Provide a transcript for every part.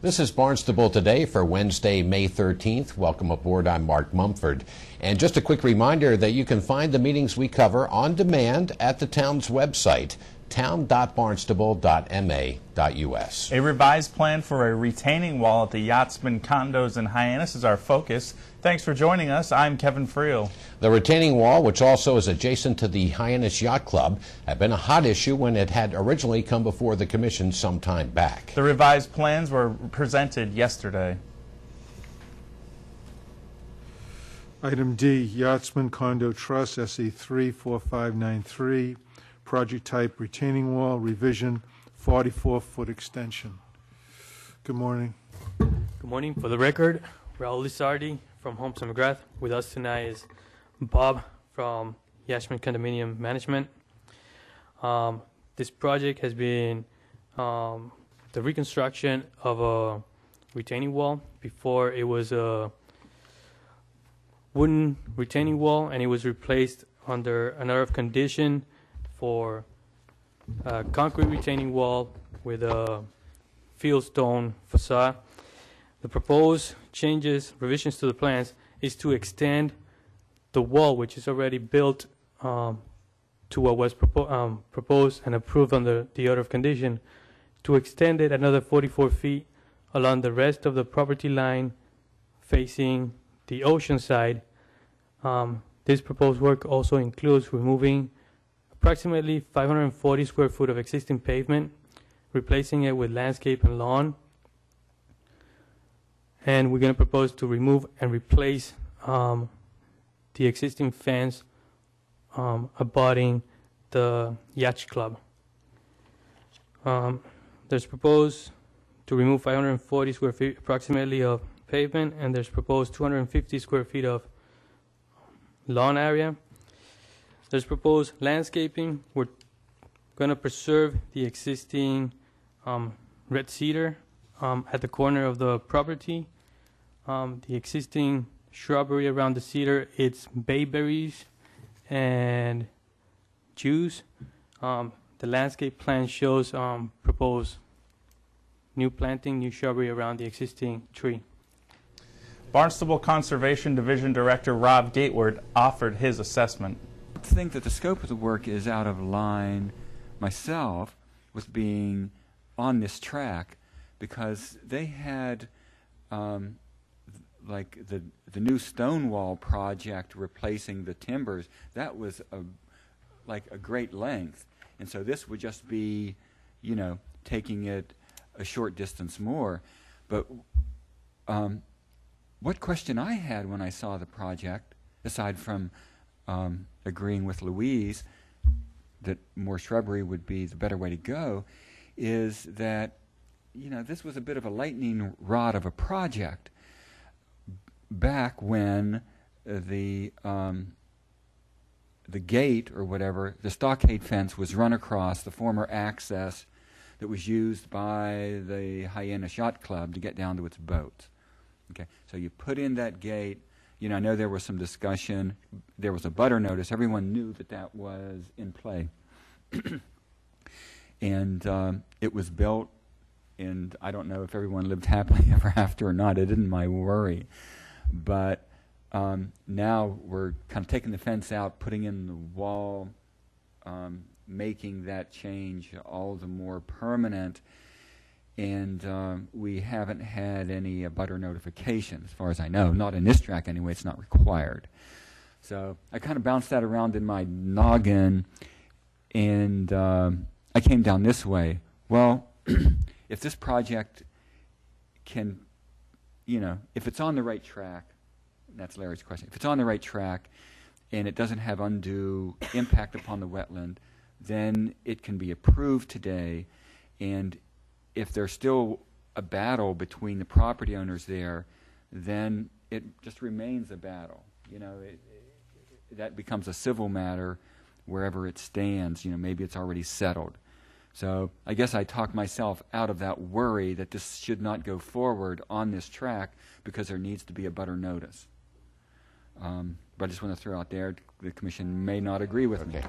This is Barnstable Today for Wednesday, May 13th. Welcome aboard. I'm Mark Mumford. And just a quick reminder that you can find the meetings we cover on demand at the town's website, town.barnstable.ma.us. A revised plan for a retaining wall at the Yachtsman condos in Hyannis is our focus. Thanks for joining us. I'm Kevin Friel. The retaining wall, which also is adjacent to the Hyannis Yacht Club, had been a hot issue when it had originally come before the commission some time back. The revised plans were presented yesterday. Item D, Yachtsman Condo Trust, SE 34593, project type retaining wall, revision, 44-foot extension. Good morning. Good morning. For the record, Raul Lizardi from Homes and McGrath. With us tonight is Bob from Yachtsman Condominium Management. This project has been the reconstruction of a retaining wall. Before it was a wooden retaining wall, and it was replaced under another condition for a concrete retaining wall with a fieldstone facade. The proposed changes, revisions to the plans, is to extend the wall, which is already built to what was proposed and approved under the order of condition, to extend it another 44 feet along the rest of the property line facing the ocean side. This proposed work also includes removing approximately 540 square foot of existing pavement, replacing it with landscape and lawn. And we're going to propose to remove and replace the existing fence abutting the Yacht Club. There's proposed to remove 540 square feet approximately of pavement, and there's proposed 250 square feet of lawn area. There's proposed landscaping. We're going to preserve the existing red cedar at the corner of the property. The existing shrubbery around the cedar, it's bayberries and juice. The landscape plan shows proposed new planting, new shrubbery around the existing tree. Barnstable Conservation Division Director Rob Gateward offered his assessment. I think that the scope of the work is out of line myself with being on this track, because they had like the new stone wall project replacing the timbers. That was like a great length, and so this would just be, you know, taking it a short distance more. But what question I had when I saw the project, aside from agreeing with Louise that more shrubbery would be the better way to go, is that, you know, this was a bit of a lightning rod of a project back when the gate or whatever, the stockade fence, was run across the former access that was used by the Hyannis Yacht Club to get down to its boats. Okay, so you put in that gate. You know, I know there was some discussion. There was a butter notice. Everyone knew that that was in play. And it was built, and I don't know if everyone lived happily ever after or not. It isn't my worry. But now we're kind of taking the fence out, putting in the wall, making that change all the more permanent. And we haven't had any butter notification, as far as I know. Not in this track anyway. It's not required. So I kind of bounced that around in my noggin, and I came down this way. Well, if this project can, you know, if it's on the right track, that's Larry's question. If it's on the right track and it doesn't have undue impact upon the wetland, then it can be approved today. And if there's still a battle between the property owners there, then it just remains a battle. You know, that becomes a civil matter wherever it stands. You know, maybe it's already settled. So I guess I talked myself out of that worry that this should not go forward on this track because there needs to be a butter notice. But I just want to throw out there, the Commission may not agree with me.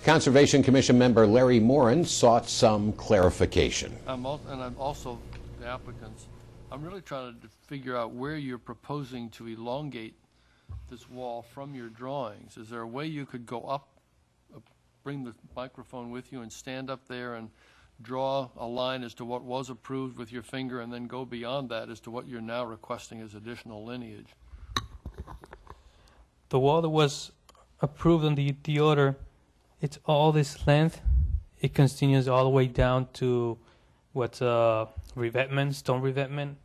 Conservation Commission member Larry Morin sought some clarification. And I'm also the applicant's I'm really trying to figure out where you're proposing to elongate this wall from your drawings. Is there a way you could go up, bring the microphone with you and stand up there and draw a line as to what was approved with your finger and then go beyond that as to what you're now requesting as additional lineage? The wall that was approved on the order, it's all this length. It continues all the way down to what's revetment, stone revetment.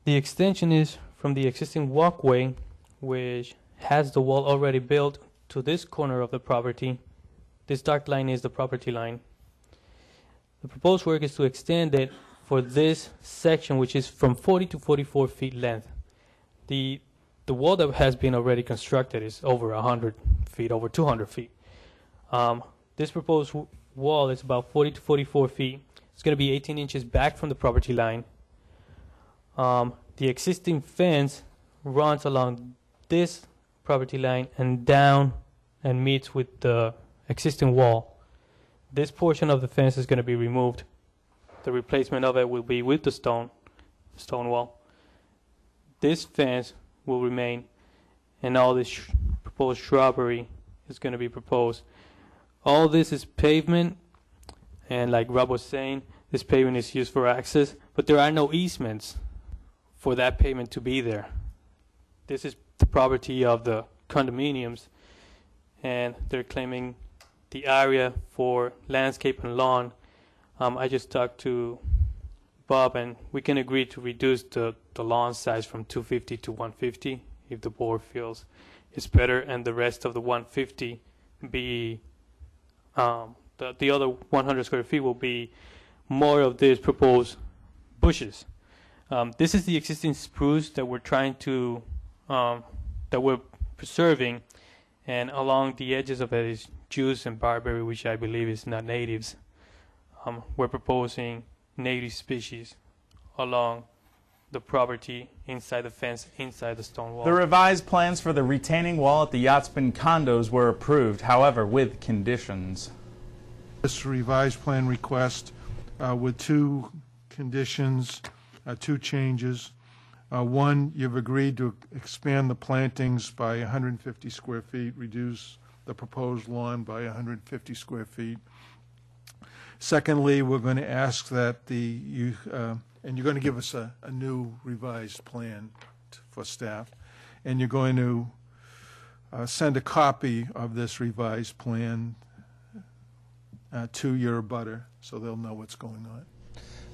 The extension is from the existing walkway, which has the wall already built, to this corner of the property. This dark line is the property line. The proposed work is to extend it for this section, which is from 40 to 44 feet length. The wall that has been already constructed is over 100 feet, over 200 feet. This proposed wall is about 40 to 44 feet. It's going to be 18 inches back from the property line. The existing fence runs along this property line and down and meets with the existing wall. This portion of the fence is going to be removed. The replacement of it will be with the stone wall. This fence will remain, and all this proposed shrubbery is going to be proposed. All this is pavement, and like Rob was saying, this pavement is used for access, but there are no easements for that pavement to be there. This is the property of the condominiums, and they're claiming the area for landscape and lawn. I just talked to Bob, and we can agree to reduce the lawn size from 250 to 150 if the board feels it's better, and the rest of the 150 be the other 100 square feet will be more of these proposed bushes. This is the existing spruce that we're trying to that we're preserving, and along the edges of it is juice and barberry, which I believe is not natives. We're proposing native species along the property, inside the fence, inside the stone wall. The revised plans for the retaining wall at the Yachtsman condos were approved, however, with conditions. This revised plan request with two conditions, two changes. One, you've agreed to expand the plantings by 150 square feet, reduce the proposed lawn by 150 square feet. Secondly, we're going to ask that and you're going to give us a new revised plan for staff, and you're going to send a copy of this revised plan to your abutter so they'll know what's going on.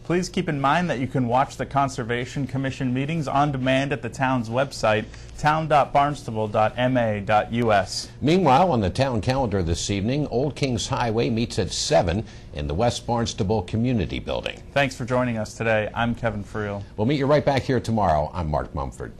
Please keep in mind that you can watch the Conservation Commission meetings on demand at the town's website, town.barnstable.ma.us. Meanwhile, on the town calendar this evening, Old Kings Highway meets at 7 in the West Barnstable Community Building. Thanks for joining us today. I'm Kevin Friel. We'll meet you right back here tomorrow. I'm Mark Mumford.